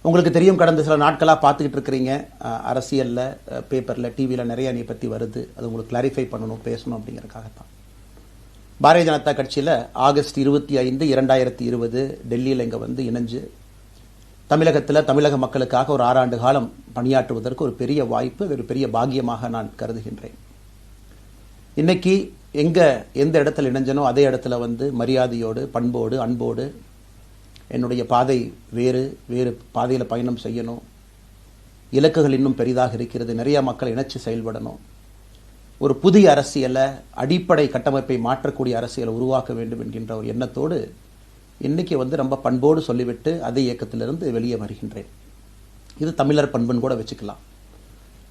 உங்களுக்கு தெரியும், கடந்த சில நாட்களாக பார்த்துக்கிட்டு இருக்கிறீங்க, அரசியலில், பேப்பரில், டிவியில் நிறைய நீ பற்றி வருது. அது உங்களுக்கு கிளாரிஃபை பண்ணணும், பேசணும் அப்படிங்கிறதுக்காகத்தான். பாரதிய ஜனதா கட்சியில் ஆகஸ்ட் 25, 2020 டெல்லியில் இங்கே வந்து இணைஞ்சு தமிழகத்தில் தமிழக மக்களுக்காக ஒரு 6 ஆண்டு காலம் பணியாற்றுவதற்கு ஒரு பெரிய வாய்ப்பு, ஒரு பெரிய பாக்கியமாக நான் கருதுகின்றேன். இன்னைக்கு எந்த இடத்துல இணைஞ்சனோ அதே இடத்துல வந்து மரியாதையோடு, பண்போடு, அன்போடு என்னுடைய பாதை வேறு பாதையில் பயணம் செய்யணும். இலக்குகள் இன்னும் பெரிதாக இருக்கிறது. நிறைய மக்கள் இணைச்சு செயல்படணும். ஒரு புதிய அரசியலை, அடிப்படை கட்டமைப்பை மாற்றக்கூடிய அரசியலை உருவாக்க வேண்டும் என்கின்ற ஒரு எண்ணத்தோடு இன்னைக்கு வந்து ரொம்ப பண்போடு சொல்லிவிட்டு அதே இயக்கத்திலிருந்து வெளியே வருகின்றேன். இது தமிழர் பண்புன்னு கூட வச்சுக்கலாம்.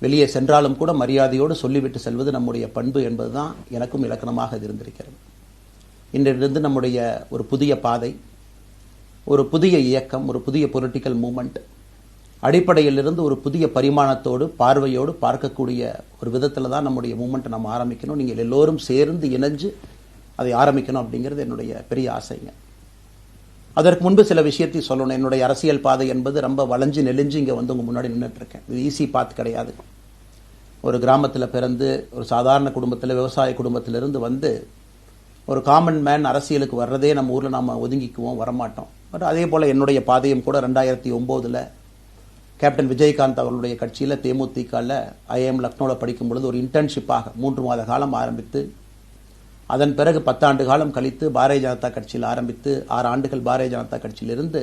வெளியே சென்றாலும் கூட மரியாதையோடு சொல்லிவிட்டு செல்வது நம்முடைய பண்பு என்பதுதான் எனக்கும் இலக்கணமாக இது இருந்திருக்கிறது. இன்றிலிருந்து நம்முடைய ஒரு புதிய பாதை, ஒரு புதிய இயக்கம், ஒரு புதிய பொலிட்டிக்கல் மூமெண்ட், அடிப்படையிலிருந்து ஒரு புதிய பரிமாணத்தோடு, பார்வையோடு பார்க்கக்கூடிய ஒரு விதத்தில் தான் நம்முடைய மூமெண்ட்டை நம்ம ஆரம்பிக்கணும். நீங்கள் எல்லோரும் சேர்ந்து இணைஞ்சு அதை ஆரம்பிக்கணும் அப்படிங்கிறது என்னுடைய பெரிய ஆசைங்க. அதற்கு முன்பு சில விஷயத்தை சொல்லணும். என்னுடைய அரசியல் பாதை என்பது ரொம்ப வளைஞ்சு நெளிஞ்சு இங்கே வந்து உங்கள் முன்னாடி நின்றுட்டு இருக்கேன். இது ஈஸி பாத் கிடையாது. ஒரு கிராமத்தில் பிறந்து ஒரு சாதாரண குடும்பத்தில், விவசாய குடும்பத்திலிருந்து வந்து ஒரு காமன் மேன் அரசியலுக்கு வர்றதே நம்ம ஊரில் நாம் ஒதுங்கிக்குவோம், வரமாட்டோம். பட் அதே போல் என்னுடைய பாதையும் கூட 2009 கேப்டன் விஜயகாந்த் அவர்களுடைய கட்சியில் தேமுதிகவில் ஐஎம் லக்னோவில் படிக்கும் பொழுது ஒரு இன்டர்ன்ஷிப்பாக 3 மாத காலம் ஆரம்பித்து, அதன் பிறகு 10 ஆண்டு காலம் கழித்து பாரதிய ஜனதா கட்சியில் ஆரம்பித்து 6 ஆண்டுகள் பாரதிய ஜனதா கட்சியிலிருந்து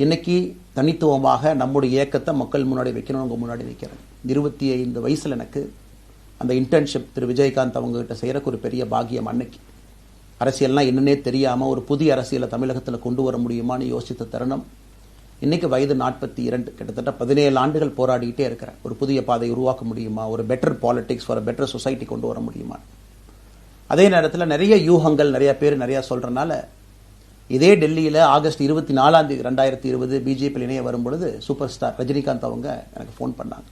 இன்னைக்கு தனித்துவமாக நம்முடைய இயக்கத்தை மக்கள் முன்னாடி வைக்கணும், உங்கள் முன்னாடி வைக்கிறேன். 25 வயசில் எனக்கு அந்த இன்டர்ன்ஷிப் திரு விஜயகாந்த் அவங்ககிட்ட செய்கிறக்கு ஒரு பெரிய பாக்கியம். அன்னைக்கு அரசியல்னால் என்னன்னே தெரியாமல் ஒரு புதிய அரசியலை தமிழகத்தில் கொண்டு வர முடியுமான்னு யோசித்த தருணம். இன்னைக்கு வயது 42, கிட்டத்தட்ட 17 ஆண்டுகள் போராடிக்கிட்டே இருக்கிறேன். ஒரு புதிய பாதை உருவாக்க முடியுமா, ஒரு பெட்டர் பாலிடிக்ஸ், ஒரு பெட்டர் சொசைட்டி கொண்டு வர முடியுமா. அதே நேரத்தில் நிறைய யூகங்கள், நிறைய பேர் நிறையா சொல்கிறனால இதே டெல்லியில் ஆகஸ்ட் 24, 2020 பிஜேபியில் இணைய வரும்பொழுது சூப்பர் ஸ்டார் ரஜினிகாந்த் அவங்க எனக்கு ஃபோன் பண்ணாங்க.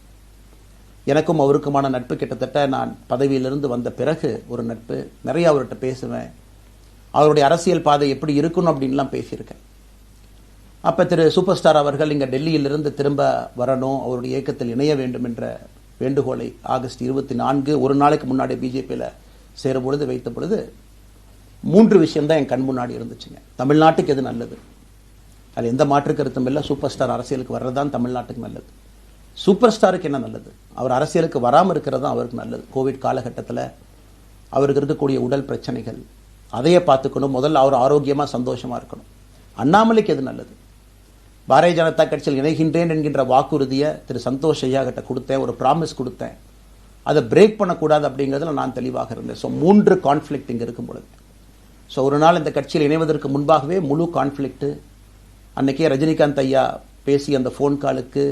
எனக்கும் அவருக்குமான நட்பு கிட்டத்தட்ட நான் பதவியிலிருந்து வந்த பிறகு ஒரு நட்பு. நிறைய அவர்கிட்ட பேசுவேன். அவருடைய அரசியல் பாதை எப்படி இருக்கணும் அப்படின்லாம் பேசியிருக்கேன். அப்போ திரு சூப்பர் ஸ்டார் அவர்கள் இங்கே டெல்லியிலிருந்து திரும்ப வரணும், அவருடைய இயக்கத்தில் இணைய வேண்டும் என்ற வேண்டுகோளை ஆகஸ்ட் 24 ஒரு நாளைக்கு முன்னாடி பிஜேபியில் சேரும் பொழுது வைத்த பொழுது 3 விஷயம்தான் என் கண் முன்னாடி இருந்துச்சுங்க. தமிழ்நாட்டுக்கு எது நல்லது, அது எந்த மாற்று கருத்தும் இல்லை. சூப்பர் ஸ்டார் அரசியலுக்கு வர்றதுதான் தமிழ்நாட்டுக்கு நல்லது. சூப்பர் ஸ்டாருக்கு என்ன நல்லது, அவர் அரசியலுக்கு வராமல் இருக்கிறது தான் அவருக்கு நல்லது. கோவிட் காலகட்டத்தில் அவருக்கு இருக்கக்கூடிய உடல் பிரச்சனைகள், அதையே பார்த்துக்கணும். முதல்ல அவர் ஆரோக்கியமாக சந்தோஷமாக இருக்கணும். அண்ணாமலைக்கு எது நல்லது, பாரதிய ஜனதா கட்சியில் இணைகின்றேன் என்கின்ற வாக்குறுதியை திரு சந்தோஷ் ஐயா கிட்ட கொடுத்தேன், ஒரு ப்ராமிஸ் கொடுத்தேன். அதை பிரேக் பண்ணக்கூடாது அப்படிங்கிறதுல நான் தெளிவாக இருந்தேன். ஸோ 3 கான்ஃப்ளிக்ட் இங்கே இருக்கும் பொழுது, ஸோ ஒரு நாள் இந்த கட்சியில் இணைவதற்கு முன்பாகவே முழு கான்ஃப்ளிக்ட். அன்னைக்கே ரஜினிகாந்த் ஐயா பேசி அந்த ஃபோன் காலுக்கு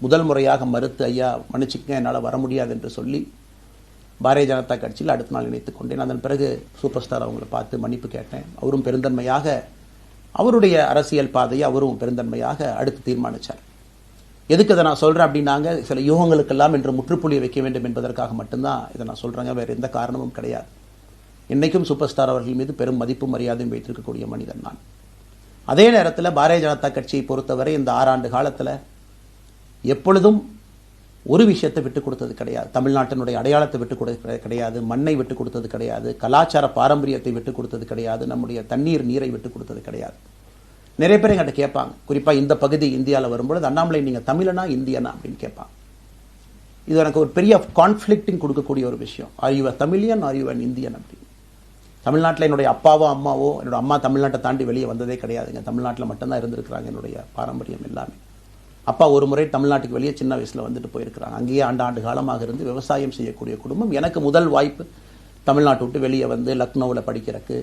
முதல் முறையாக மறுத்து, ஐயா மன்னிச்சுக்க, என்னால் வர முடியாது என்று சொல்லி பாரதிய ஜனதா கட்சியில் அடுத்த நாள் இணைத்துக் கொண்டேன். அதன் பிறகு சூப்பர் ஸ்டார் அவங்களை பார்த்து மன்னிப்பு கேட்டேன். அவரும் பெருந்தன்மையாக அவருடைய அரசியல் பாதையை அவரும் பெருந்தன்மையாக அடுத்து தீர்மானித்தார். எதுக்கு இதை நான் சொல்கிறேன் அப்படின்னாங்க, சில யூகங்களுக்கெல்லாம் என்று முற்றுப்புள்ளி வைக்க வேண்டும் என்பதற்காக மட்டும்தான் இதை நான் சொல்கிறேங்க, வேறு எந்த காரணமும் கிடையாது. இன்றைக்கும் சூப்பர் ஸ்டார் அவர்கள் மீது பெரும் மதிப்பும் மரியாதையும் வைத்திருக்கக்கூடிய மனிதன் நான். அதே நேரத்தில் பாரதிய ஜனதா கட்சியை பொறுத்தவரை இந்த 6 ஆண்டு காலத்தில் எப்பொழுதும் ஒரு விஷயத்தை விட்டுக் கொடுத்தது கிடையாது. தமிழ்நாட்டினுடைய அடையாளத்தை விட்டுக் கொடுத்தது கிடையாது, மண்ணை விட்டுக் கொடுத்தது கிடையாது, கலாச்சார பாரம்பரியத்தை விட்டுக் கொடுத்தது கிடையாது, நம்முடைய நீரை விட்டுக் கொடுத்தது கிடையாது. நிறைய பேர் எங்கிட்ட கேட்பாங்க, குறிப்பாக இந்த பகுதி இந்தியாவில் வரும்பொழுது, அண்ணாமலை நீங்கள் தமிழனா இந்தியனா அப்படின்னு கேட்பாங்க. இது எனக்கு ஒரு பெரிய கான்ஃப்ளிக்டிங் கொடுக்கக்கூடிய ஒரு விஷயம். Are you a Tamilian, are you an Indian அப்படின்னு. தமிழ்நாட்டில் என்னுடைய அப்பாவோ அம்மாவோ, என்னோட அம்மா தமிழ்நாட்டை தாண்டி வெளியே வந்ததே கிடையாதுங்க. தமிழ்நாட்டில் மட்டும்தான் இருந்திருக்கிறாங்க. என்னுடைய பாரம்பரியம் எல்லாமே. அப்பா ஒரு முறை தமிழ்நாட்டுக்கு வெளியே சின்ன வயசில் வந்துட்டு போயிருக்கிறாங்க. அங்கேயே ஆண்டு காலமாக இருந்து விவசாயம் செய்யக்கூடிய குடும்பம். எனக்கு முதல் வாய்ப்பு தமிழ்நாட்டை விட்டு வெளியே வந்து லக்னோவில் படிக்கிறதுக்கு,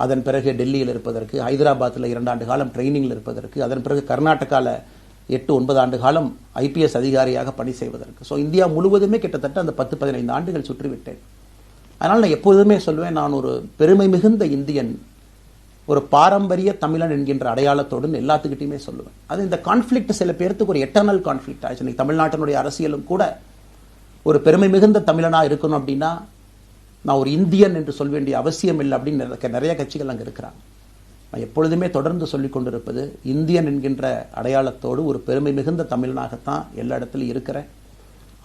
அதன் பிறகு டெல்லியில் இருப்பதற்கு, ஹைதராபாத்தில் 2 ஆண்டு காலம் ட்ரைனிங்கில் இருப்பதற்கு, அதன் பிறகு கர்நாடகாவில் 8-9 ஆண்டு காலம் ஐபிஎஸ் அதிகாரியாக பணி செய்வதற்கு. ஸோ இந்தியா முழுவதுமே கிட்டத்தட்ட அந்த 10-15 ஆண்டுகள் சுற்றிவிட்டேன். அதனால் நான் எப்போதுமே சொல்வேன், நான் ஒரு பெருமை மிகுந்த இந்தியன், ஒரு பாரம்பரிய தமிழன் என்கின்ற அடையாளத்தோடு எல்லாத்துக்கிட்டையுமே சொல்லுவேன். அது இந்த கான்ஃப்ளிக்ட் சில பேருக்கு ஒரு எட்டர்னல் கான்ஃப்ளிக்ட் ஆச்சு. இன்னைக்கு தமிழ்நாட்டினுடைய அரசியலும் கூட ஒரு பெருமை மிகுந்த தமிழனாக இருக்கணும் அப்படின்னா நான் ஒரு இந்தியன் என்று சொல்ல வேண்டிய அவசியம் இல்லை அப்படின்னு நிறைய கட்சிகள் அங்கே இருக்கிறாங்க. நான் எப்பொழுதுமே தொடர்ந்து சொல்லிக் கொண்டிருப்பது, இந்தியன் என்கின்ற அடையாளத்தோடு ஒரு பெருமை மிகுந்த தமிழனாகத்தான் எல்லா இடத்துலையும் இருக்கிறேன்.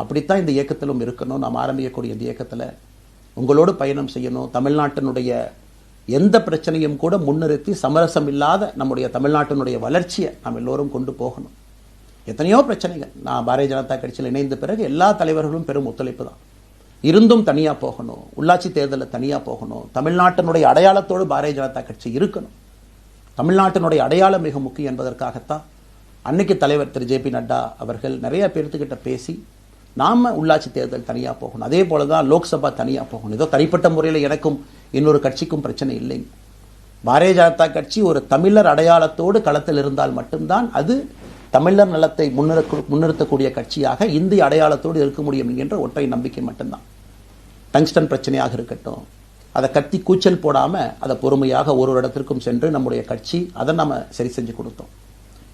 அப்படித்தான் இந்த இயக்கத்திலும் இருக்கணும். நாம் ஆரம்பிக்கக்கூடிய இந்த இயக்கத்தில் உங்களோடு பயணம் செய்யணும். தமிழ்நாட்டினுடைய எந்த பிரச்சனையும் கூட முன்னிறுத்தி சமரசம் இல்லாத நம்முடைய தமிழ்நாட்டினுடைய வளர்ச்சியை நாம் எல்லோரும் கொண்டு போகணும். எத்தனையோ பிரச்சனைகள். நான் பாரதிய ஜனதா கட்சியில் இணைந்த பிறகு எல்லா தலைவர்களும் பெரும் ஒத்துழைப்பு தான். இருந்தும் தனியாக போகணும், உள்ளாட்சி தேர்தலில் தனியாக போகணும், தமிழ்நாட்டினுடைய அடையாளத்தோடு பாரதிய ஜனதா கட்சி இருக்கணும். தமிழ்நாட்டினுடைய அடையாளம் மிக முக்கியம் என்பதற்காகத்தான் அன்னைக்கு தலைவர் திரு ஜே.பி. நட்டா அவர்கள் நிறைய பேர்த்துக்கிட்ட பேசி நாம உள்ளாட்சி தேர்தல் தனியாக போகணும், அதே போல தான் லோக்சபா தனியாக போகணும். ஏதோ தனிப்பட்ட முறையில் எனக்கும் இன்னொரு கட்சிக்கும் பிரச்சனை இல்லைங்க. பாரதிய ஜனதா கட்சி ஒரு தமிழர் அடையாளத்தோடு களத்தில் இருந்தால் மட்டும்தான் அது தமிழர் நலத்தை முன்னிறுத்தக்கூடிய கட்சியாக இந்திய அடையாளத்தோடு இருக்க முடியும் என்கின்ற ஒற்றை நம்பிக்கை மட்டும்தான். டங்ஸ்டன் பிரச்சனையாக இருக்கட்டும், அதை கத்தி கூச்சல் போடாம அதை பொறுமையாக ஒரு இடத்திற்கும் சென்று நம்முடைய கட்சி அதை நம்ம சரி செஞ்சு கொடுத்தோம்.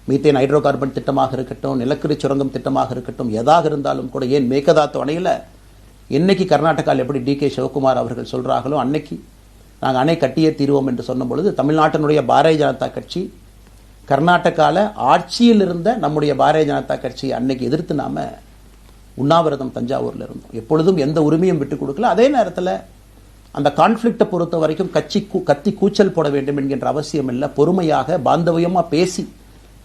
மீத்தேன் ஹைட்ரோ கார்பன் திட்டமாக இருக்கட்டும், நிலக்கரி சுரங்கம் திட்டமாக இருக்கட்டும், எதாக இருந்தாலும் கூட, ஏன் மேகதாத்து அணையில் இன்னைக்கு கர்நாடகாவில் எப்படி டி.கே. சிவகுமார் அவர்கள் சொல்றாங்களோ அன்னைக்கு நாங்கள் அணை கட்டியே தீர்வோம் என்று சொன்ன பொழுது தமிழ்நாட்டினுடைய பாரதிய ஜனதா கட்சி கர்நாடகாவில் ஆட்சியில் இருந்த நம்முடைய பாரதிய ஜனதா கட்சியை அன்னைக்கு எதிர்த்து நாம உண்ணாவிரதம் தஞ்சாவூரில் இருந்தோம். எப்பொழுதும் எந்த உரிமையும் விட்டுக் கொடுக்கல. அதே நேரத்தில் அந்த கான்ஃபிளிக்டை பொறுத்த வரைக்கும் கத்தி கூச்சல் போட வேண்டும் என்கின்ற அவசியம் இல்லை. பொறுமையாக பாந்தவியமா பேசி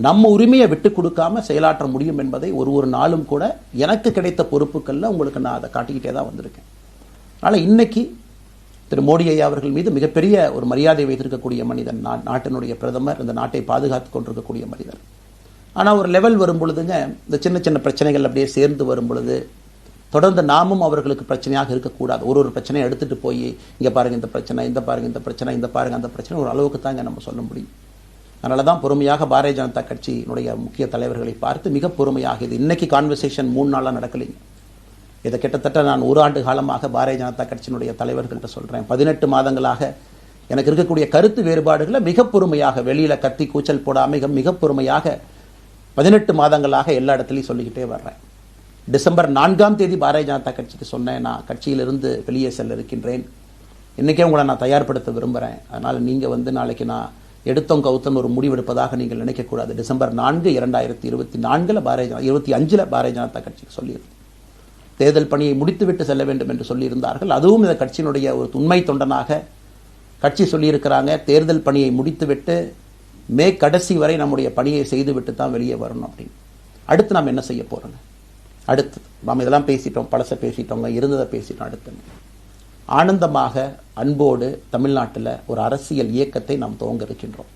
நம்ம உரிமையை விட்டுக் கொடுக்காம செயலாற்ற முடியும் என்பதை ஒரு நாளும் கூட எனக்கு கிடைத்த பொறுப்புகளில் உங்களுக்கு நான் அதை காட்டிக்கிட்டே தான் வந்திருக்கேன். அதனால் இன்னைக்கு திரு மோடி ஐயா அவர்கள் மீது மிகப்பெரிய ஒரு மரியாதை வைத்திருக்கக்கூடிய மனிதன், நாட்டினுடைய பிரதமர், இந்த நாட்டை பாதுகாத்து கொண்டிருக்கக்கூடிய மனிதர். ஆனால் ஒரு லெவல் வரும் பொழுதுங்க, இந்த சின்ன சின்ன பிரச்சனைகள் அப்படியே சேர்ந்து வரும் பொழுது தொடர்ந்து நாமும் அவர்களுக்கு பிரச்சனையாக இருக்கக்கூடாது. ஒரு பிரச்சனையை எடுத்துட்டு போய் இங்கே பாருங்க இந்த பிரச்சனை, இந்த பாருங்க இந்த பிரச்சனை, இந்த பாருங்க அந்த பிரச்சனை, ஒரு அளவுக்கு தாங்க நம்ம சொல்ல முடியும். அதனால தான் பொறுமையாக பாரதிய ஜனதா கட்சியினுடைய முக்கிய தலைவர்களை பார்த்து மிக பொறுமையாக, இது இன்னைக்கு கான்வர்சேஷன் 3 நாளாக நடக்கலைங்க. இதை கிட்டத்தட்ட நான் 1 ஆண்டு காலமாக பாரதிய ஜனதா கட்சியினுடைய தலைவர்கள்ட்ட சொல்றேன். 18 மாதங்களாக எனக்கு இருக்கக்கூடிய கருத்து வேறுபாடுகளை மிக பொறுமையாக, வெளியில கத்தி கூச்சல் போடாம மிக பொறுமையாக 18 மாதங்களாக எல்லா இடத்துலையும் சொல்லிக்கிட்டே வர்றேன். டிசம்பர் 4ஆம் தேதி பாரதிய ஜனதா கட்சிக்கு சொன்னேன், நான் கட்சியிலிருந்து வெளியே செல்ல இருக்கின்றேன், இன்னைக்கே உங்களை நான் தயார்படுத்த விரும்புகிறேன், அதனால் நீங்கள் நாளைக்கு நான் எடுத்தோம் கவுத்தம் ஒரு முடிவெடுப்பதாக நீங்கள் நினைக்கக்கூடாது. டிசம்பர் 4, 2024 25 பாரதிய ஜனதா கட்சிக்கு சொல்லியிருந்தேன். தேர்தல் பணியை முடித்துவிட்டு செல்ல வேண்டும் என்று சொல்லியிருந்தார்கள். அதுவும் இந்த கட்சியினுடைய ஒரு உண்மை தொண்டனாக கட்சி சொல்லியிருக்கிறாங்க, தேர்தல் பணியை முடித்துவிட்டு மே கடைசி வரை நம்முடைய பணியை செய்துவிட்டு தான் வெளியே வரணும் அப்படின்னு. அடுத்து நாம் என்ன செய்ய போறோங்க? அடுத்து நாம் இதெல்லாம் பேசிட்டோம், பழச பேசிட்டோங்க, இருந்ததை பேசிட்டோம். அடுத்து ஆனந்தமாக அன்போடு தமிழ்நாட்டில் ஒரு அரசியல் இயக்கத்தை நாம் துவங்க இருக்கின்றோம்.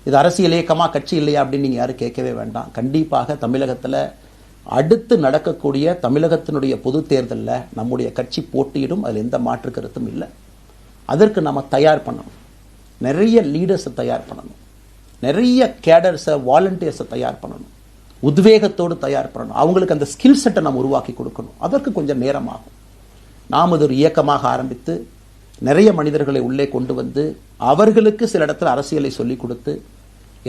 இது அரசியல் இயக்கமா, கட்சி இல்லையா அப்படின்னு நீங்க யாரும் கேட்கவே வேண்டாம். கண்டிப்பாக தமிழகத்தில் அடுத்து நடக்கக்கூடிய தமிழகத்தினுடைய பொது தேர்தலில் நம்முடைய கட்சி போட்டியிடும், அதில் எந்த மாற்று கருத்தும் இல்லை. அதற்கு நம்ம தயார் பண்ணணும், நிறைய லீடர்ஸை தயார் பண்ணணும், நிறைய கேடர்ஸை, வாலண்டியர்ஸை தயார் பண்ணணும், உத்வேகத்தோடு தயார் பண்ணணும், அவங்களுக்கு அந்த ஸ்கில் செட்டை நம்ம உருவாக்கி கொடுக்கணும். அதற்கு கொஞ்சம் நேரம் ஆகும். நாம் அது ஒரு இயக்கமாக ஆரம்பித்து நிறைய மனிதர்களை உள்ளே கொண்டு வந்து அவர்களுக்கு சில இடத்துல அரசியலை சொல்லிக் கொடுத்து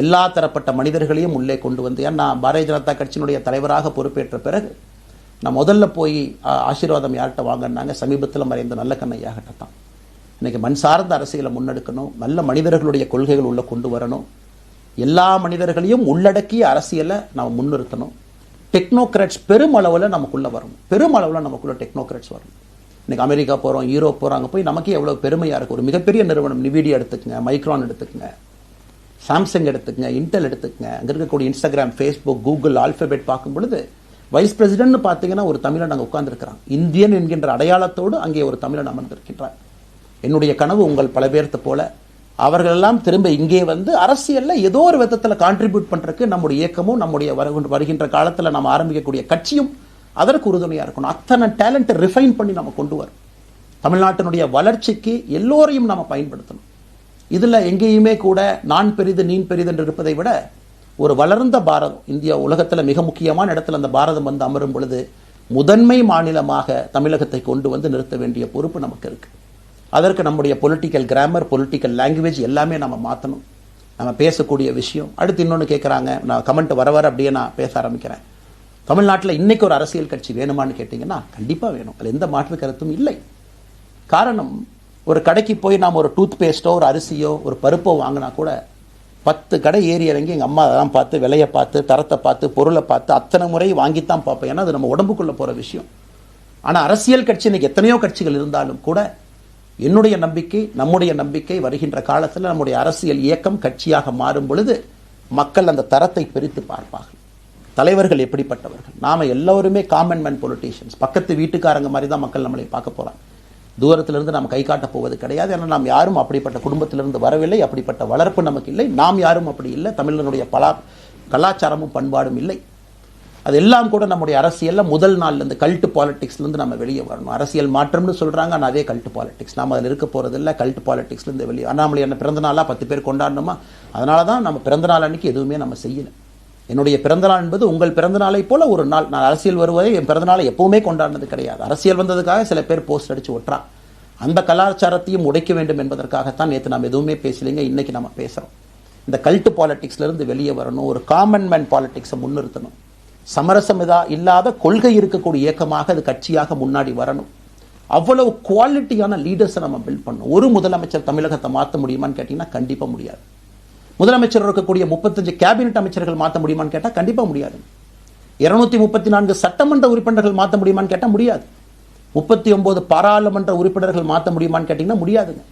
எல்லா தரப்பட்ட மனிதர்களையும் உள்ளே கொண்டு வந்து, ஏன்னா பாரதிய ஜனதா கட்சியினுடைய தலைவராக பொறுப்பேற்ற பிறகு நான் முதல்ல போய் ஆசீர்வாதம் யார்கிட்ட வாங்கினாங்க, சமீபத்தில் மறைந்த நல்ல கண்ணையாகிட்ட தான். இன்னைக்கு மண் சார்ந்த அரசியலை முன்னெடுக்கணும், நல்ல மனிதர்களுடைய கொள்கைகள் உள்ள கொண்டு வரணும், எல்லா மனிதர்களையும் உள்ளடக்கிய அரசியலை நாம் முன்னிறுத்தணும். டெக்னோக்ராட்ஸ் பெருமளவில் நமக்குள்ள வரணும், பெருமளவில் நமக்குள்ள டெக்னோக்ராட்ஸ் வரணும். இன்னைக்கு அமெரிக்கா போகிறோம், யூரோப் போகிறாங்க, போய் நமக்கே எவ்வளோ பெருமையாக இருக்குது. ஒரு மிகப்பெரிய நிறுவனம் நிவிடியா எடுத்துக்கங்க, மைக்ரான் எடுத்துக்கங்க, சாம்சங் எடுத்துக்கங்க, இன்டெல் எடுத்துக்கங்க, அங்கே இருக்கக்கூடிய இன்ஸ்டாகிராம், ஃபேஸ்புக், கூகுள், ஆல்பபெட் பார்க்கும் பொழுது வைஸ் பிரசிடென்ட் பார்த்தீங்கன்னா ஒரு தமிழன் அங்கே உட்கார்ந்துருக்கிறான். இந்தியன் என்கின்ற அடையாளத்தோடு அங்கே ஒரு தமிழன் அமர்ந்திருக்கின்றார். என்னுடைய கனவு உங்கள் பல பேர்த்த போல அவர்களெல்லாம் திரும்ப இங்கே வந்து அரசியலில் ஏதோ ஒரு விதத்தில் கான்ட்ரிபியூட் பண்ணுறதுக்கு நம்முடைய இயக்கமும் நம்முடைய வருகின்ற காலத்தில் நம்ம ஆரம்பிக்கக்கூடிய கட்சியும் அதற்கு உறுதுணையாக இருக்கணும். அத்தனை டேலண்ட்டை ரிஃபைன் பண்ணி நம்ம கொண்டு வரும். தமிழ்நாட்டினுடைய வளர்ச்சிக்கு எல்லோரையும் நம்ம பயன்படுத்தணும். இதில் எங்கேயுமே கூட நான் பெரிது நீன் பெரிது என்று இருப்பதை விட ஒரு வளர்ந்த பாரதம், இந்தியா உலகத்தில் மிக முக்கியமான இடத்துல அந்த பாரதம் வந்து அமரும் பொழுது முதன்மை மாநிலமாக தமிழகத்தை கொண்டு வந்து நிறுத்த வேண்டிய பொறுப்பு நமக்கு இருக்கு. அதற்கு நம்முடைய பொலிட்டிக்கல் கிராமர், பொலிட்டிக்கல் லாங்குவேஜ் எல்லாமே நம்ம மாற்றணும். நம்ம பேசக்கூடிய விஷயம். அடுத்து இன்னொன்று கேட்குறாங்க, நான் கமெண்ட் வர அப்படியே நான் பேச ஆரம்பிக்கிறேன். தமிழ்நாட்டில் இன்னைக்கு ஒரு அரசியல் கட்சி வேணுமான்னு கேட்டிங்கன்னா கண்டிப்பாக வேணும், அதில் எந்த மாற்று கருத்தும் இல்லை. காரணம், ஒரு கடைக்கு போய் நாம் ஒரு டூத் பேஸ்ட்டோ ஒரு அரிசியோ ஒரு பருப்போ வாங்கினா கூட 10 கடை ஏறி இறங்கி எங்கள் அம்மா அதெல்லாம் பார்த்து விலையை பார்த்து தரத்தை பார்த்து பொருளை பார்த்து அத்தனை முறை வாங்கித்தான் பார்ப்பேன். ஏன்னா அது நம்ம உடம்புக்குள்ளே போகிற விஷயம். ஆனால் அரசியல் கட்சி இன்னைக்கு எத்தனையோ கட்சிகள் இருந்தாலும் கூட என்னுடைய நம்பிக்கை, நம்முடைய நம்பிக்கை, வருகின்ற காலத்தில் நம்முடைய அரசியல் இயக்கம் கட்சியாக மாறும் பொழுது மக்கள் அந்த தரத்தை பிரித்து பார்ப்பார்கள். தலைவர்கள் எப்படிப்பட்டவர்கள்? நாம எல்லோருமே காமன் மேன் பொலிட்டீஷியன்ஸ். பக்கத்து வீட்டுக்காரங்க மாதிரி தான் மக்கள் நம்மளை பார்க்க போறாங்க. தூரத்திலிருந்து நாம் கை காட்ட போவது கிடையாது. ஏன்னா நாம் யாரும் அப்படிப்பட்ட குடும்பத்திலிருந்து வரவில்லை, அப்படிப்பட்ட வளர்ப்பு நமக்கு இல்லை, நாம் யாரும் அப்படி இல்லை, தமிழனுடைய கலாச்சாரமும் பண்பாடும் இல்லை. அதெல்லாம் கூட நம்முடைய அரசியல்ல முதல் நாள்ல இருந்து கல்ட் பாலிடிக்ஸ்ல இருந்து நம்ம வெளியே வரணும். அரசியல் மாற்றம்னு சொல்றாங்க, ஆனால் அதே கல்ட் பாலிடிக்ஸ். நாம அதில் இருக்க போறது இல்லை. கல்ட் பாலிடிக்ஸ்ல இருந்து வெளியே. அண்ணாமலை என்ன பிறந்த நாளா 10 பேர் கொண்டாடணுமா? அதனால தான் நம்ம பிறந்த நாள் அன்னைக்கு எதுவுமே நம்ம செய்யல. என்னுடைய பிறந்தநாள் என்பது உங்கள் பிறந்தநாளை போல ஒரு நாள். நான் அரசியல் வருவதை என் பிறந்தநாளை எப்பவுமே கொண்டாடினது கிடையாது. அரசியல் வந்ததுக்காக சில பேர் போஸ்ட் அடிச்சு ஒட்டுறான். அந்த கலாச்சாரத்தையும் உடைக்க வேண்டும் என்பதற்காகத்தான் நேற்று நாம் எதுவுமே பேசலைங்க, இன்னைக்கு நம்ம பேசுறோம். இந்த கல்ட் பாலிடிக்ஸ்ல இருந்து வெளியே வரணும். ஒரு காமன் மேன் பாலிடிக்ஸை முன்னிறுத்தணும். சமரசம் இல்லாத கொள்கை இருக்கக்கூடிய இயக்கமாக அது கட்சியாக முன்னாடி வரணும். அவ்வளவு குவாலிட்டியான லீடர்ஸை நம்ம பில்ட் பண்ணணும். ஒரு முதலமைச்சர் தமிழகத்தை மாற்ற முடியுமான்னு கேட்டீங்கன்னா கண்டிப்பா முடியாது. முதலமைச்சர் இருக்கக்கூடிய 35 கேபினெட் அமைச்சர்கள் மாற்ற முடியுமான்னு கேட்டால் கண்டிப்பா முடியாது. 234 சட்டமன்ற உறுப்பினர்கள் மாற்ற முடியுமான்னு கேட்டால் முடியாது. 39 பாராளுமன்ற உறுப்பினர்கள் மாற்ற முடியுமான்னு கேட்டீங்கன்னா முடியாதுங்க.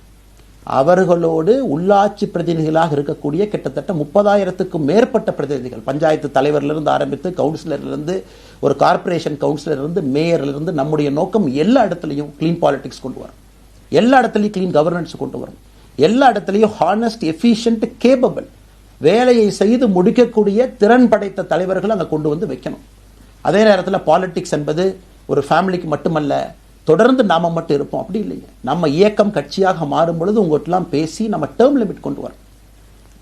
அவர்களோடு உள்ளாட்சி பிரதிநிதிகளாக இருக்கக்கூடிய கிட்டத்தட்ட 30,000க்கும் மேற்பட்ட பிரதிநிதிகள், பஞ்சாயத்து தலைவரிலிருந்து ஆரம்பித்து கவுன்சிலரிலிருந்து ஒரு கார்பரேஷன் கவுன்சிலரிலிருந்து மேயரிலிருந்து, நம்முடைய நோக்கம் எல்லா இடத்துலையும் கிளீன் பாலிடிக்ஸ் கொண்டு வரும், எல்லா இடத்துலையும் கிளீன் கவர்னன்ஸ் கொண்டு வரும், எல்லா இடத்துலையும் ஹானஸ்ட், எஃபிஷியன்ட், கேபபிள், வேலையை செய்து முடிக்கக்கூடிய திறன் படைத்த தலைவர்கள் அங்கே கொண்டு வந்து வைக்கணும். அதே நேரத்தில் பாலிடிக்ஸ் என்பது ஒரு ஃபேமிலிக்கு மட்டுமல்ல, தொடர்ந்து நாம மட்டும் இருப்போம் அப்படி இல்லைங்க. நம்ம இயக்கம் கட்சியாக மாறும் பொழுது உங்கள்கிட்டலாம் பேசி நம்ம டேர்ம் லிமிட் கொண்டு வரோம்.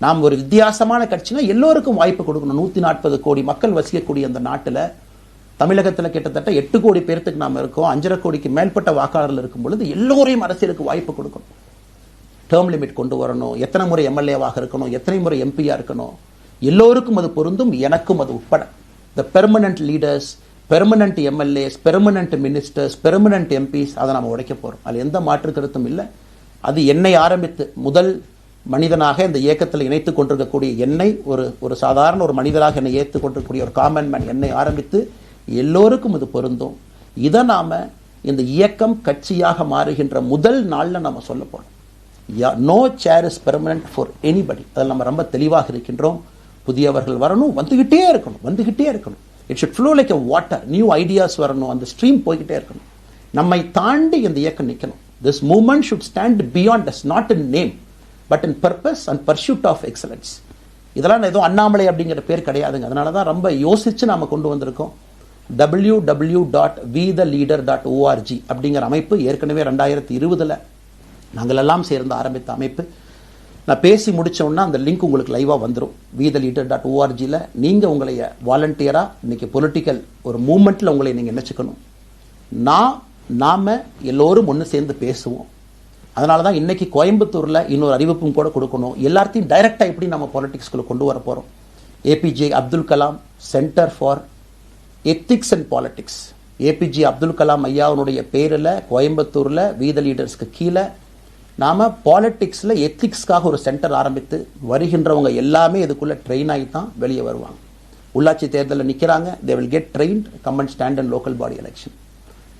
நாம் ஒரு வித்தியாசமான கட்சினா எல்லோருக்கும் வாய்ப்பு கொடுக்கணும். 140 கோடி மக்கள் வசிக்கக்கூடிய அந்த நாட்டில், தமிழகத்தில் கிட்டத்தட்ட 8 கோடி பேர்த்துக்கு நாம் இருக்கோம். 5.5 கோடிக்கு மேற்பட்ட வாக்காளர்கள் இருக்கும் பொழுது எல்லோரையும் அரசியலுக்கு வாய்ப்பு கொடுக்கணும். டேர்ம் லிமிட் கொண்டு வரணும். எத்தனை முறை எம்எல்ஏவாக இருக்கணும், எத்தனை முறை எம்பியா இருக்கணும், எல்லோருக்கும் அது பொருந்தும், எனக்கும் அது உட்பட. The permanent leaders, permanent MLAs, permanent ministers, permanent MPs, அதை நம்ம உடைக்க போறோம். அதில் எந்த மாற்று கருத்தும் இல்லை. அது என்னை ஆரம்பித்து முதல் மனிதனாக இந்த இயக்கத்தில் இணைத்துக் கொண்டிருக்கக்கூடிய என்னை, ஒரு சாதாரண ஒரு மனிதராக என்னை ஏற்றுக் கொண்டிருக்கக்கூடிய ஒரு காமன் மேன் என்னை ஆரம்பித்து எல்லோருக்கும் இது பொருந்தும். இதை நாம இந்த இயக்கம் கட்சியாக மாறுகின்ற முதல் நாள்ல நம்ம சொல்ல போறோம். No chair is permanent for anybody. அதில் நம்ம ரொம்ப தெளிவாக இருக்கின்றோம். புதியவர்கள் வரணும், வந்துகிட்டே இருக்கணும். It should flow like a water. New ideas வரணும், அந்த ஸ்ட்ரீம் போய்கிட்டே இருக்கணும். நம்மை தாண்டி இந்த இயக்கம் நிற்கணும். This movement should stand beyond us, not in name but in purpose and pursuit of excellence. இதெல்லாம் ஏதோ அண்ணாமலை அப்படிங்கிற பேர் கிடையாதுங்க. அதனால தான் ரொம்ப யோசிச்சு நாம கொண்டு வந்திருக்கோம். www.vetheleader.org அப்படிங்கிற அமைப்பு ஏற்கனவே 2020 நாங்கள் எல்லாம் சேர்ந்து ஆரம்பித்த அமைப்பு. நான் பேசி முடிச்சோன்னா அந்த லிங்க் உங்களுக்கு லைவாக வந்துடும். vetheleader.org-ல நீங்கள் உங்களை வாலண்டியராக இன்னைக்கு பொலிட்டிக்கல் ஒரு மூமெண்ட்டில் உங்களை நீங்கள் நினைச்சுக்கணும். நாம எல்லோரும் ஒன்று சேர்ந்து பேசுவோம். அதனால தான் இன்னைக்கு கோயம்புத்தூரில் இன்னொரு அறிவிப்பும் கூட கொடுக்கணும். எல்லாத்தையும் டைரக்டாக எப்படி நம்ம பாலிடிக்ஸ்குள்ளே கொண்டு வர போகிறோம். APJ Abdul Kalam centre for ethics and politics, APJ Abdul Kalam ஐயாவுடைய பேரில் கோயம்புத்தூரில் வீத லீடர்ஸ்க்கு கீழே நாம பாலிடிக்ஸ்ல எத்திக்ஸ்க்காக ஒரு சென்டர் ஆரம்பித்து வருகின்றவங்க எல்லாமே இதுக்குள்ள ட்ரெயின் ஆகி தான் வெளியே வருவாங்க. உள்ளாட்சி தேர்தலில் நிற்கிறாங்க, they will get trained, come and stand in local body election.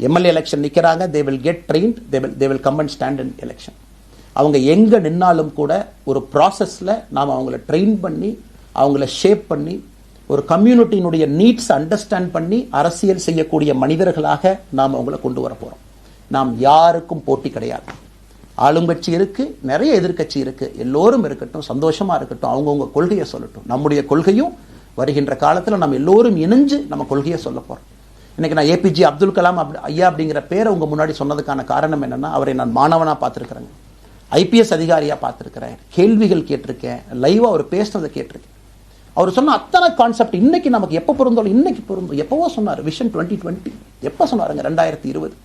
MLA election நிற்கிறாங்க, they will get trained, they will come and stand in election. அவங்க எங்க நின்னாலும் கூட ஒரு ப்ராசஸ்ல நாம் அவங்கள ட்ரெயின் பண்ணி, அவங்கள ஷேப் பண்ணி, ஒரு கம்யூனிட்டியினுடைய நீட்ஸ் அண்டர்ஸ்டாண்ட் பண்ணி அரசியல் செய்யக்கூடிய மனிதர்களாக நாம் அவங்கள கொண்டு வர போறோம். நாம் யாருக்கும் போட்டி கிடையாது. ஆளுங்கட்சி இருக்கு, நிறைய எதிர்கட்சி இருக்கு, எல்லோரும் இருக்கட்டும், சந்தோஷமா இருக்கட்டும், அவங்கவுங்க கொள்கையை சொல்லட்டும். நம்முடைய கொள்கையும் வருகின்ற காலத்தில் நம்ம எல்லோரும் இணைஞ்சு நம்ம கொள்கையை சொல்ல போறோம். இன்னைக்கு நான் ஏபிஜே அப்துல் கலாம் ஐயா அப்படிங்கிற பேரை உங்க முன்னாடி சொன்னதுக்கான காரணம் என்னன்னா, அவரை நான் மாணவனா பார்த்திருக்கிறேன், ஐபிஎஸ் அதிகாரியா பார்த்திருக்கிறேன், கேள்விகள் கேட்டிருக்கேன், லைவா அவர் பேசினதை கேட்டிருக்கேன். அவர் சொன்ன அத்தனை கான்செப்ட் இன்னைக்கு நமக்கு எப்போ பொருந்தோம், இன்னைக்கு பொருந்தும். எப்பவோ சொன்னார் விஷன் 2020, எப்போ சொன்னாருங்க? 2020.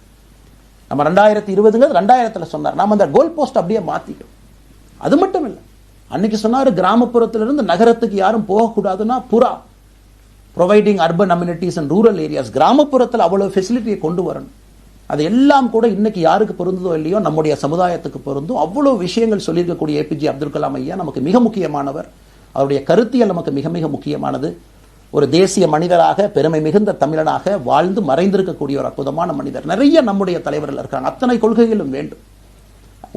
நம்ம 2020ங்கிறது 2000த்துல சொன்னார். நாம அந்த கோல் போஸ்ட் அப்படியே மாத்திக்கிறோம். அது மட்டும் இல்லை, அன்னைக்கு சொன்னாரு கிராமப்புறத்திலிருந்து நகரத்துக்கு யாரும் போகக்கூடாதுன்னா புறா providing urban amenities and rural areas. கிராமப்புறத்தில் அவ்வளவு ஃபெசிலிட்டியை கொண்டு வரணும். அது எல்லாம் கூட இன்னைக்கு யாருக்கு பொருந்ததோ இல்லையோ நம்முடைய சமுதாயத்துக்கு பொருந்தும். அவ்வளவு விஷயங்கள் சொல்லியிருக்கக்கூடிய ஏபிஜே அப்துல் கலாம் ஐயா நமக்கு மிக முக்கியமானவர். அவருடைய கருத்தியல் நமக்கு மிக மிக முக்கியமானது. ஒரு தேசிய மனிதராக, பெருமை மிகுந்த தமிழனாக வாழ்ந்து மறைந்திருக்கக்கூடிய ஒரு அற்புதமான மனிதர். நிறைய நம்முடைய தலைவர்கள் இருக்காங்க. அத்தனை கொள்கைகளும் வேண்டும்.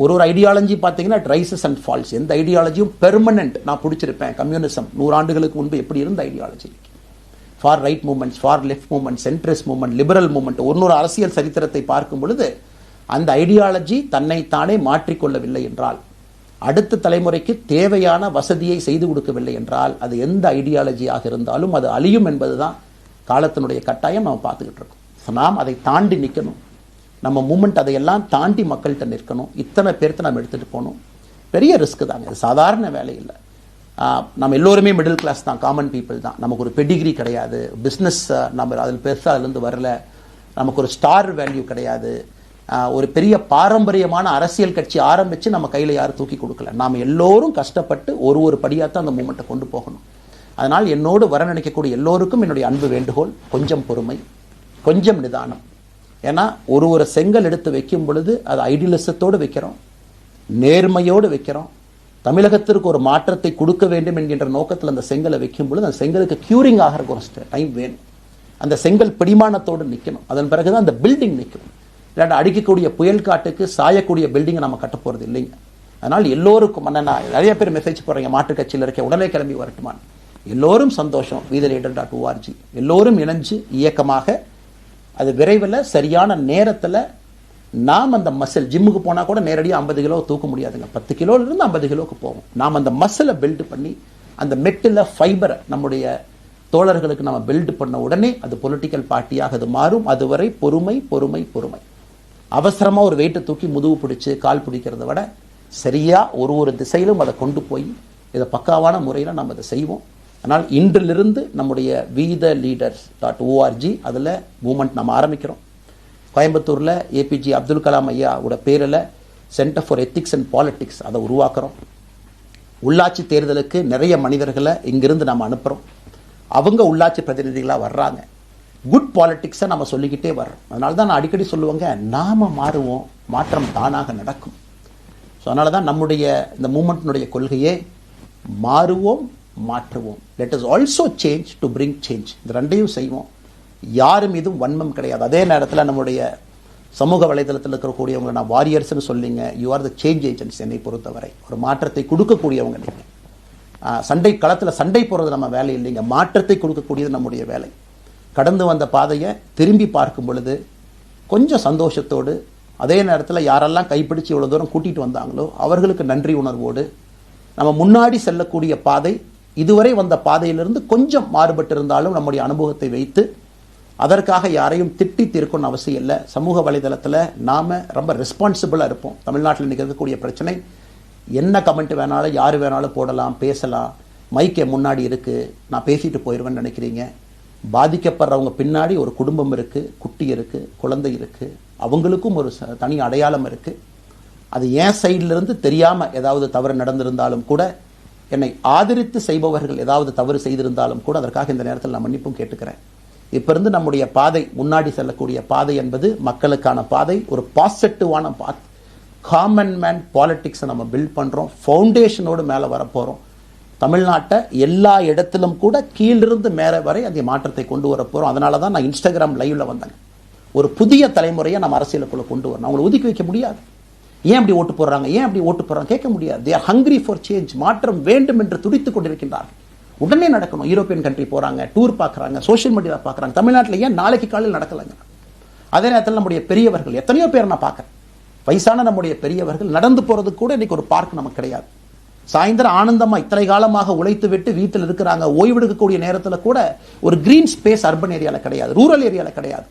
ஒரு ஐடியாலஜி பார்த்தீங்கன்னா ரைசஸ் அண்ட் ஃபால்ஸ். எந்த ஐடியாலஜியும் பெர்மனன்ட் நான் பிடிச்சிருப்பேன். கம்யூனிசம் 100 ஆண்டுகளுக்கு முன்பு எப்படி இருந்த ideology, for right movements, for left movement, centrist movement, liberal movement, ஒரு அரசியல் சரித்திரத்தை பார்க்கும் பொழுது அந்த ஐடியாலஜி தன்னைத்தானே மாற்றிக்கொள்ளவில்லை என்றால், அடுத்த தலைமுறைக்கு தேவையான வசதியை செய்து கொடுக்கவில்லை என்றால், அது எந்த ஐடியாலஜியாக இருந்தாலும் அது அழியும் என்பதுதான் காலத்தினுடைய கட்டாயம். நம்ம பார்த்துக்கிட்டு இருக்கோம். நாம் அதை தாண்டி நிற்கணும். நம்ம மூமெண்ட் அதையெல்லாம் தாண்டி மக்கள்கிட்ட நிற்கணும். இத்தனை பேர்த்த நம்ம எடுத்துகிட்டு போகணும். பெரிய ரிஸ்க் தாங்க, அது சாதாரண வேலை இல்லை. நம்ம எல்லோருமே மிடில் கிளாஸ் தான், காமன் பீப்புள் தான். நமக்கு ஒரு பெடிகிரி கிடையாது, பிஸ்னஸ் நம்ம அதில் பெருசாக அதுலேருந்து வரல, நமக்கு ஒரு ஸ்டார் வேல்யூ கிடையாது, ஒரு பெரிய பாரம்பரியமான அரசியல் கட்சி ஆரம்பித்து நம்ம கையில் யாரும் தூக்கி கொடுக்கல. நாம் எல்லோரும் கஷ்டப்பட்டு ஒரு படியாக தான் அந்த மூமெண்ட்டை கொண்டு போகணும். அதனால் என்னோடு வர நினைக்கக்கூடிய எல்லோருக்கும் என்னுடைய அன்பு வேண்டுகோள், கொஞ்சம் பொறுமை, கொஞ்சம் நிதானம். ஏன்னா ஒரு செங்கல் எடுத்து வைக்கும் பொழுது அது ஐடியலிசத்தோடு வைக்கிறோம், நேர்மையோடு வைக்கிறோம். தமிழகத்திற்கு ஒரு மாற்றத்தை கொடுக்க வேண்டும் என்கின்ற நோக்கத்தில் அந்த செங்கலை வைக்கும் பொழுது அந்த செங்கலுக்கு கியூரிங் ஆகிறதுக்கு ஒரு டைம் வேணும். அந்த செங்கல் பிடிமானத்தோடு நிற்கணும். அதன் பிறகுதான் அந்த பில்டிங் நிற்கும். இல்லாட்ட அடிக்கக்கூடிய புயல் காட்டுக்கு சாயக்கூடிய பில்டிங்கை நம்ம கட்ட போகிறது இல்லைங்க. அதனால் எல்லோருக்கும் நிறைய பேர் மெசேஜ் போடுறீங்க, மாற்றுக் கட்சியில் இருக்க உடனே கிளம்பி வரட்டுமான். எல்லோரும் சந்தோஷம். wetheLeader.org எல்லோரும் இணைஞ்சு இயக்கமாக, அது விரைவில் சரியான நேரத்தில் நாம் அந்த மசில், ஜிம்முக்கு போனால் கூட நேரடியாக 50 கிலோ தூக்க முடியாதுங்க, 10 கிலோலேருந்து 50 கிலோவுக்கு போகும். நாம் அந்த மசிலை பில்டு பண்ணி அந்த மெட்டில் ஃபைபரை நம்முடைய தோழர்களுக்கு நம்ம பில்டு பண்ண உடனே அது பொலிட்டிக்கல் பார்ட்டியாக அது மாறும். அதுவரை பொறுமை பொறுமை பொறுமை. அவசரமாக ஒரு வெயிட்டை தூக்கி முதுகு பிடிச்சி கால் பிடிக்கிறத விட சரியாக ஒரு திசையிலும் அதை கொண்டு போய் இதை பக்காவான முறையில் நம்ம அதை செய்வோம். அதனால் இன்றிலிருந்து நம்முடைய wetheLeaders.org அதில் மூமெண்ட் நம்ம ஆரம்பிக்கிறோம். கோயம்புத்தூரில் ஏபிஜே அப்துல் கலாம் ஐயாவோட பேரில் centre for ethics and politics அதை உருவாக்குறோம். உள்ளாட்சி தேர்தலுக்கு நிறைய மனிதர்களை இங்கிருந்து நம்ம அனுப்புகிறோம். அவங்க உள்ளாட்சி பிரதிநிதிகளாக வர்றாங்க. குட் பாலிட்டிக்ஸை நம்ம சொல்லிக்கிட்டே வர்றோம். அதனால தான் நான் அடிக்கடி சொல்லுவாங்க, நாம் மாறுவோம், மாற்றம் தானாக நடக்கும். ஸோ அதனால தான் நம்முடைய இந்த மூமெண்ட்டினுடைய கொள்கையே மாறுவோம், மாற்றுவோம். Let us also change to bring change. இந்த ரெண்டையும் செய்வோம். யாரும் இதுவும் வன்மம் கிடையாது. அதே நேரத்தில் நம்முடைய சமூக வலைதளத்தில் இருக்கக்கூடியவங்களை நான் வாரியர்ஸ்னு சொல்லிங்க, you are the change agents. என்னை பொறுத்தவரை ஒரு மாற்றத்தை கொடுக்கக்கூடியவங்க நீங்கள். சண்டை களத்தில் சண்டை போடுறது நம்ம வேலை இல்லைங்க, மாற்றத்தை கொடுக்கக்கூடியது நம்முடைய வேலை. கடந்து வந்த பாதையை திரும்பி பார்க்கும் பொழுது கொஞ்சம் சந்தோஷத்தோடு, அதே நேரத்தில் யாரெல்லாம் கைப்பிடிச்சு இவ்வளோ தூரம் கூட்டிகிட்டு வந்தாங்களோ அவர்களுக்கு நன்றி உணர்வோடு, நம்ம முன்னாடி செல்லக்கூடிய பாதை இதுவரை வந்த பாதையிலிருந்து கொஞ்சம் மாறுபட்டு இருந்தாலும் நம்முடைய அனுபவத்தை வைத்து அதற்காக யாரையும் திட்டி தீர்க்கணும்னு அவசியம் இல்லை. சமூக வலைதளத்தில் நாம் ரொம்ப ரெஸ்பான்சிபிளாக இருப்போம். தமிழ்நாட்டில் இன்றைக்கி இருக்கக்கூடிய பிரச்சனை, என்ன கமெண்ட் வேணாலும் யார் வேணாலும் போடலாம், பேசலாம், மைக்கே முன்னாடி இருக்குது, நான் பேசிட்டு போயிடுவேன்னு நினைக்கிறீங்க. பாதிக்கப்படுறவங்க பின்னாடி ஒரு குடும்பம் இருக்குது, குட்டி இருக்குது, குழந்தை இருக்குது, அவங்களுக்கும் ஒரு தனி அடையாளம் இருக்குது. அது என் சைட்லேருந்து தெரியாமல் ஏதாவது தவறு நடந்திருந்தாலும் கூட, என்னை ஆதரித்து செய்பவர்கள் ஏதாவது தவறு செய்திருந்தாலும் கூட அதற்காக இந்த நேரத்தில் நான் மன்னிப்பும் கேட்டுக்கிறேன். இப்போ இருந்து நம்முடைய பாதை, முன்னாடி செல்லக்கூடிய பாதை என்பது மக்களுக்கான பாதை, ஒரு பாசிட்டிவான பாத். காமன் மேன் பாலிட்டிக்ஸை நம்ம பில்ட் பண்ணுறோம், ஃபவுண்டேஷனோடு மேலே வரப்போகிறோம். தமிழ்நாட்டை எல்லா இடத்திலும் கூட கீழிருந்து மேலே வரை அந்த மாற்றத்தை கொண்டு வர போகிறோம். அதனால தான் நான் இன்ஸ்டாகிராம் லைவ்ல வந்தேன். ஒரு புதிய தலைமுறையை நம்ம அரசியலுக்குள்ள கொண்டு வரணும். அவங்களை ஒதுக்கி வைக்க முடியாது. ஏன் அப்படி ஓட்டு போடுறாங்க, ஏன் அப்படி ஓட்டு போடுறாங்க கேட்க முடியாது. They are hungry for change. மாற்றம் வேண்டும் என்று துடித்துக் கொண்டிருக்கின்றார்கள். உடனே நடக்கணும். யூரோப்பியன் கண்ட்ரி போறாங்க, டூர் பார்க்குறாங்க, சோஷியல் மீடியா பார்க்குறாங்க. தமிழ்நாட்டில் ஏன் நாளைக்கு காலையில் நடக்கலைங்க? அதே நேரத்தில் நம்முடைய பெரியவர்கள் எத்தனையோ பேர் நான் பார்க்குறேன். வயசான நம்முடைய பெரியவர்கள் நடந்து போகிறதுக்கு கூட இன்னைக்கு ஒரு பார்க் நமக்கு கிடையாது. சாயந்தரம் ஆனந்தமா இத்தனை காலமாக உழைத்து விட்டு வீட்டில் இருக்கிறாங்க. ஓய்வெடுக்கக்கூடிய நேரத்தில் கூட ஒரு கிரீன் ஸ்பேஸ் அர்பன் ஏரியாவில் கிடையாது, ரூரல் ஏரியாவில் கிடையாது.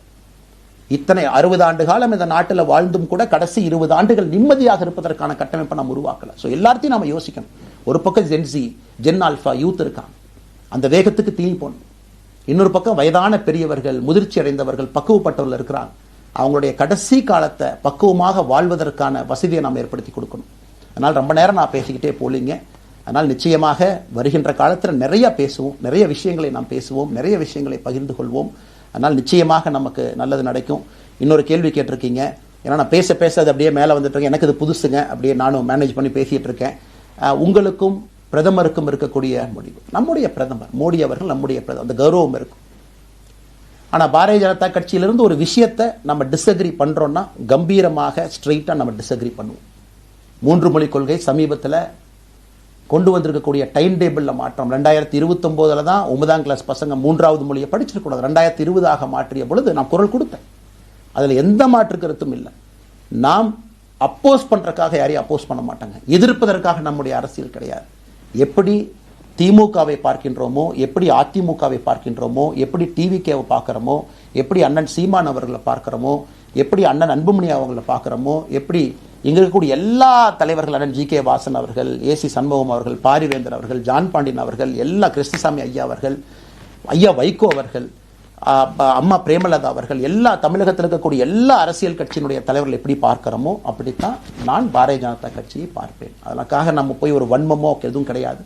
இத்தனை 60 ஆண்டு காலம் இந்த நாட்டில் வாழ்ந்தும் கூட கடைசி 20 ஆண்டுகள் நிம்மதியாக இருப்பதற்கான கட்டமைப்பை நம்ம உருவாக்கல. ஸோ எல்லாத்தையும் நம்ம யோசிக்கணும். ஒரு பக்கம் ஜென்சி, ஜென் ஆல்ஃபா யூத் இருக்காங்க, அந்த வேகத்துக்கு தீனி போடணும். இன்னொரு பக்கம் வயதான பெரியவர்கள், முதிர்ச்சி அடைந்தவர்கள், பக்குவப்பட்டவர்கள் இருக்கிறாங்க. அவங்களுடைய கடைசி காலத்தை பக்குவமாக வாழ்வதற்கான வசதியை நாம் ஏற்படுத்தி கொடுக்கணும். அதனால் ரொம்ப நேரம் நான் பேசிக்கிட்டே போலிங்க. அதனால் நிச்சயமாக வருகின்ற காலத்தில் நிறைய பேசுவோம், நிறைய விஷயங்களை நாம் பேசுவோம், நிறைய விஷயங்களை பகிர்ந்து கொள்வோம். அதனால் நிச்சயமாக நமக்கு நல்லது நடக்கும். இன்னொரு கேள்வி கேட்டிருக்கீங்க. ஏன்னா நான் பேச பேச அது அப்படியே மேலே வந்துட்டு இருக்கேன். எனக்கு இது புதுசுங்க, அப்படியே நானும் மேனேஜ் பண்ணி பேசிகிட்டு இருக்கேன். உங்களுக்கும் பிரதமருக்கும் இருக்கக்கூடிய முடிவு, நம்முடைய பிரதமர் மோடி அவர்கள் நம்முடைய பிரதமர், அந்த கௌரவம் இருக்கும். ஆனால் பாரதிய ஜனதா கட்சியிலிருந்து ஒரு விஷயத்தை நம்ம டிஸ்அக்ரி பண்ணுறோன்னா கம்பீரமாக ஸ்ட்ரெயிட்டாக நம்ம டிஸ்அக்ரி பண்ணுவோம். 3 மொழி கொள்கை சமீபத்தில் கொண்டு வந்திருக்கக்கூடிய டைம் டேபிளில் மாற்றம் 2029 தான் 9ஆம் கிளாஸ் பசங்க 3வது மொழியை படிச்சிருக்கூடாது, 2020 மாற்றிய பொழுது நான் குரல் கொடுத்தேன். அதில் எந்த மாற்று கருத்தும் இல்லை. நாம் அப்போஸ் பண்ணுறதுக்காக யாரையும் அப்போஸ் பண்ண மாட்டாங்க, எதிர்ப்பதற்காக நம்முடைய அரசியல் கிடையாது. எப்படி திமுகவை பார்க்கின்றோமோ, எப்படி அதிமுகவை பார்க்கின்றோமோ, எப்படி டிவிகேவை பார்க்குறோமோ, எப்படி அண்ணன் சீமான் அவர்களை பார்க்குறோமோ, எப்படி அண்ணன் அன்புமணி அவர்களை பார்க்குறோமோ, எப்படி இங்கே இருக்கக்கூடிய எல்லா தலைவர்கள், அண்ணன் ஜி.கே. வாசன் அவர்கள், ஏசி சண்முகம் அவர்கள், பாரிவேந்தர் அவர்கள், ஜான் பாண்டியன் அவர்கள், எல்லா கிருஷ்ணசாமி ஐயா அவர்கள், ஐயா வைகோ அவர்கள், அம்மா பிரேமலதா அவர்கள், எல்லா தமிழகத்தில் இருக்கக்கூடிய எல்லா அரசியல் கட்சியினுடைய தலைவர்கள் எப்படி பார்க்கிறோமோ அப்படித்தான் நான் பாரதிய ஜனதா கட்சியை பார்ப்பேன். அதற்காக நம்ம போய் ஒரு வன்மமோ எதுவும் கிடையாது.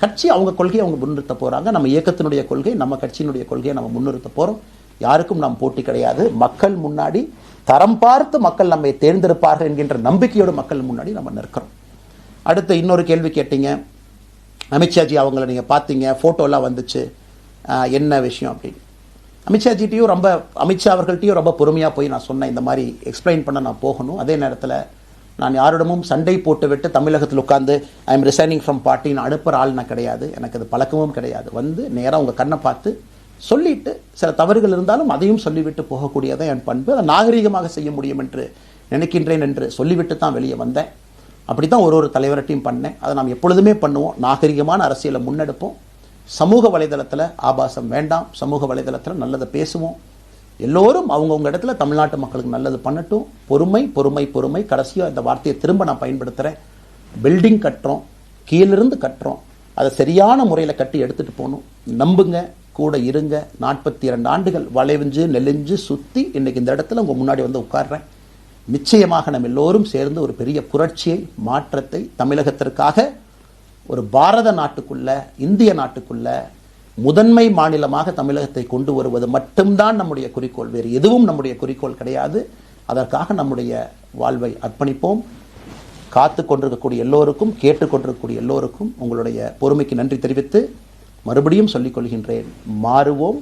கட்சி அவங்க கொள்கையை அவங்க முன்னிறுத்த போறாங்க. நம்ம இயக்கத்தினுடைய கொள்கை, நம்ம கட்சியினுடைய கொள்கையை நம்ம முன்னிறுத்த போறோம். யாருக்கும் நாம் போட்டி கிடையாது. மக்கள் முன்னாடி தரம் பார்த்து மக்கள் நம்மை தேர்ந்தெடுப்பார்கள் என்கின்ற நம்பிக்கையோடு மக்கள் முன்னாடி நம்ம நிற்கிறோம். அடுத்து இன்னொரு கேள்வி கேட்டீங்க. அமித்ஷாஜி அவங்கள நீங்க பார்த்தீங்க, போட்டோலாம் வந்துச்சு, என்ன விஷயம் அப்படின்னு. அமித்ஷாஜிட்டையும் அமித்ஷா அவர்கள்ட்டையும் ரொம்ப பொறுமையாக போய் நான் சொன்னேன், இந்த மாதிரி எக்ஸ்பிளைன் பண்ண நான் போகணும். அதே நேரத்தில் நான் யாரிடமும் சண்டை போட்டு விட்டு தமிழகத்தில் உட்காந்து I am resigning from party நான் அனுப்புகிற ஆள் நான் கிடையாது. எனக்கு அது பழக்கமும் கிடையாது. வந்து நேராக உங்கள் கண்ணை பார்த்து சொல்லிட்டு, சில தவறுகள் இருந்தாலும் அதையும் சொல்லிவிட்டு போகக்கூடியதான் என் பண்பு. அதை நாகரீகமாக செய்ய முடியும் என்று நினைக்கின்றேன் என்று சொல்லிவிட்டு தான் வெளியே வந்தேன். அப்படி தான் ஒரு தலைவர்கிட்டையும் பண்ணேன். அதை நாம் எப்பொழுதுமே பண்ணுவோம். நாகரிகமான அரசியலை முன்னெடுப்போம். சமூக வலைதளத்தில் ஆபாசம் வேண்டாம். சமூக வலைதளத்தில் நல்லதை பேசுவோம். எல்லோரும் அவங்கவுங்க இடத்துல தமிழ்நாட்டு மக்களுக்கு நல்லது பண்ணட்டும். பொறுமை பொறுமை பொறுமை. கடைசியாக இந்த வார்த்தையை திரும்ப நான் பயன்படுத்துகிறேன். பில்டிங் கட்டுறோம், கீழிருந்து கட்டுறோம், அதை சரியான முறையில் கட்டி எடுத்துகிட்டு போகணும். நம்புங்க, கூட இருங்க. 42 ஆண்டுகள் வளைவிஞ்சு நெலிஞ்சு சுற்றி இன்னைக்கு இந்த இடத்துல உங்கள் முன்னாடி வந்து உட்கார்றேன். நிச்சயமாக நம்ம எல்லோரும் சேர்ந்து ஒரு பெரிய புரட்சியை, மாற்றத்தை தமிழகத்திற்காக, ஒரு பாரத நாட்டுக்குள்ள, இந்திய நாட்டுக்குள்ள முதன்மை மாநிலமாக தமிழகத்தை கொண்டு வருவது மட்டும்தான் நம்முடைய குறிக்கோள். வேறு எதுவும் நம்முடைய குறிக்கோள் கிடையாது. அதற்காக நம்முடைய வாழ்வை அர்ப்பணிப்போம். காத்து கொண்டிருக்கக்கூடிய எல்லோருக்கும், கேட்டுக்கொண்டிருக்கக்கூடிய எல்லோருக்கும் உங்களுடைய பொறுமைக்கு நன்றி தெரிவித்து மறுபடியும் சொல்லிக் கொள்கின்றேன். மாறுவோம்.